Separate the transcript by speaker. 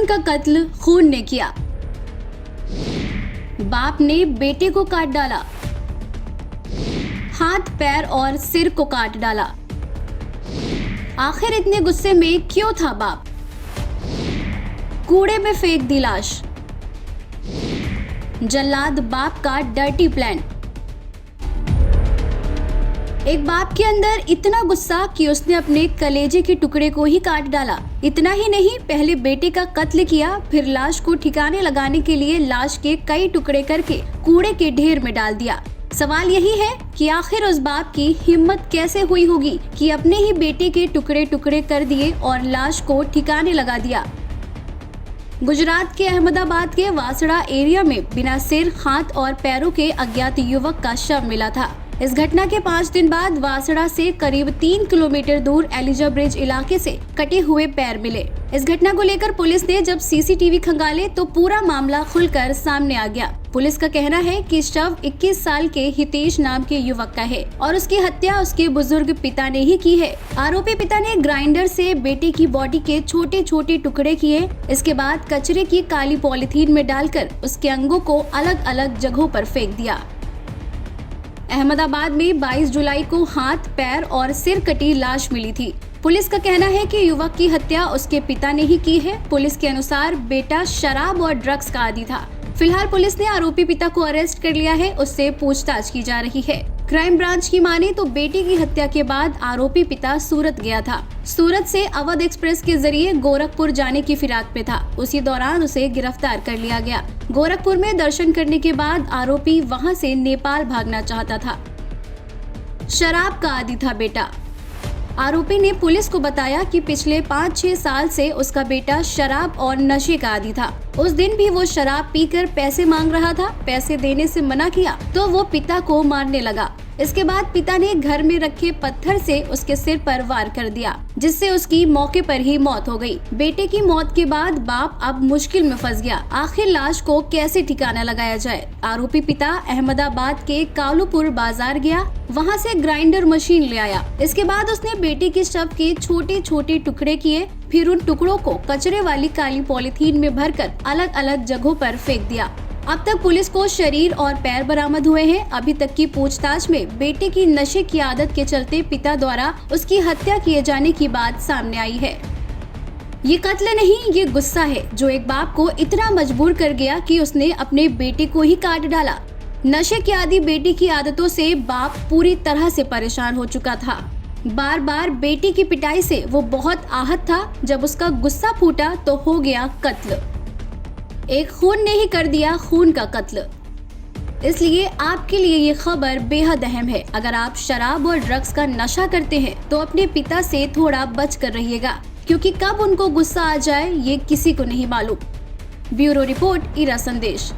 Speaker 1: खून का कत्ल खून ने किया। बाप ने बेटे को काट डाला, हाथ पैर और सिर को काट डाला। आखिर इतने गुस्से में क्यों था बाप? कूड़े में फेंक दी लाश। जल्लाद बाप का डर्टी प्लान। एक बाप के अंदर इतना गुस्सा कि उसने अपने कलेजे के टुकड़े को ही काट डाला। इतना ही नहीं, पहले बेटे का कत्ल किया, फिर लाश को ठिकाने लगाने के लिए लाश के कई टुकड़े करके कूड़े के ढेर में डाल दिया। सवाल यही है कि आखिर उस बाप की हिम्मत कैसे हुई होगी कि अपने ही बेटे के टुकड़े टुकड़े कर दिए और लाश को ठिकाने लगा दिया। गुजरात के अहमदाबाद के वासड़ा एरिया में बिना सिर, हाथ और पैरों के अज्ञात युवक का शव मिला था। इस घटना के 5 दिन बाद वासड़ा से करीब 3 किलोमीटर दूर एलिजा ब्रिज इलाके से कटे हुए पैर मिले। इस घटना को लेकर पुलिस ने जब सीसीटीवी खंगाले तो पूरा मामला खुलकर सामने आ गया। पुलिस का कहना है कि शव 21 साल के हितेश नाम के युवक का है और उसकी हत्या उसके बुजुर्ग पिता ने ही की है। आरोपी पिता ने ग्राइंडर से बेटे की बॉडी के छोटे छोटे टुकड़े किए। इसके बाद कचरे की काली पॉलिथीन में डालकर उसके अंगों को अलग अलग जगहों पर फेंक दिया। अहमदाबाद में 22 जुलाई को हाथ, पैर और सिर कटी लाश मिली थी। पुलिस का कहना है कि युवक की हत्या उसके पिता ने ही की है। पुलिस के अनुसार बेटा शराब और ड्रग्स का आदी था। फिलहाल पुलिस ने आरोपी पिता को अरेस्ट कर लिया है, उससे पूछताछ की जा रही है। क्राइम ब्रांच की माने तो बेटे की हत्या के बाद आरोपी पिता सूरत गया था। सूरत से अवध एक्सप्रेस के जरिए गोरखपुर जाने की फिराक में था। उसी दौरान उसे गिरफ्तार कर लिया गया। गोरखपुर में दर्शन करने के बाद आरोपी वहां से नेपाल भागना चाहता था। शराब का आदी था बेटा। आरोपी ने पुलिस को बताया कि पिछले 5-6 साल से उसका बेटा शराब और नशे का आदी था। उस दिन भी वो शराब पीकर पैसे मांग रहा था। पैसे देने से मना किया तो वो पिता को मारने लगा। इसके बाद पिता ने घर में रखे पत्थर से उसके सिर पर वार कर दिया, जिससे उसकी मौके पर ही मौत हो गई। बेटे की मौत के बाद बाप अब मुश्किल में फंस गया। आखिर लाश को कैसे ठिकाना लगाया जाए? आरोपी पिता अहमदाबाद के कालूपुर बाजार गया, वहां से ग्राइंडर मशीन ले आया। इसके बाद उसने बेटे के शव के छोटे छोटे टुकड़े किए, फिर उन टुकड़ों को कचरे वाली काली पॉलिथीन में भरकर अलग अलग जगहों पर फेंक दिया। अब तक पुलिस को शरीर और पैर बरामद हुए हैं। अभी तक की पूछताछ में बेटे की नशे की आदत के चलते पिता द्वारा उसकी हत्या किए जाने की बात सामने आई है। ये कत्ल नहीं, ये गुस्सा है जो एक बाप को इतना मजबूर कर गया कि उसने अपने बेटे को ही काट डाला। नशे की आदि बेटे की आदतों से बाप पूरी तरह से परेशान हो चुका था। बार बार बेटी की पिटाई से वो बहुत आहत था। जब उसका गुस्सा फूटा तो हो गया कत्ल। एक खून ने ही कर दिया खून का कत्ल। इसलिए आपके लिए ये खबर बेहद अहम है। अगर आप शराब और ड्रग्स का नशा करते हैं तो अपने पिता से थोड़ा बच कर रहिएगा, क्योंकि कब उनको गुस्सा आ जाए ये किसी को नहीं मालूम। ब्यूरो रिपोर्ट, इरा संदेश।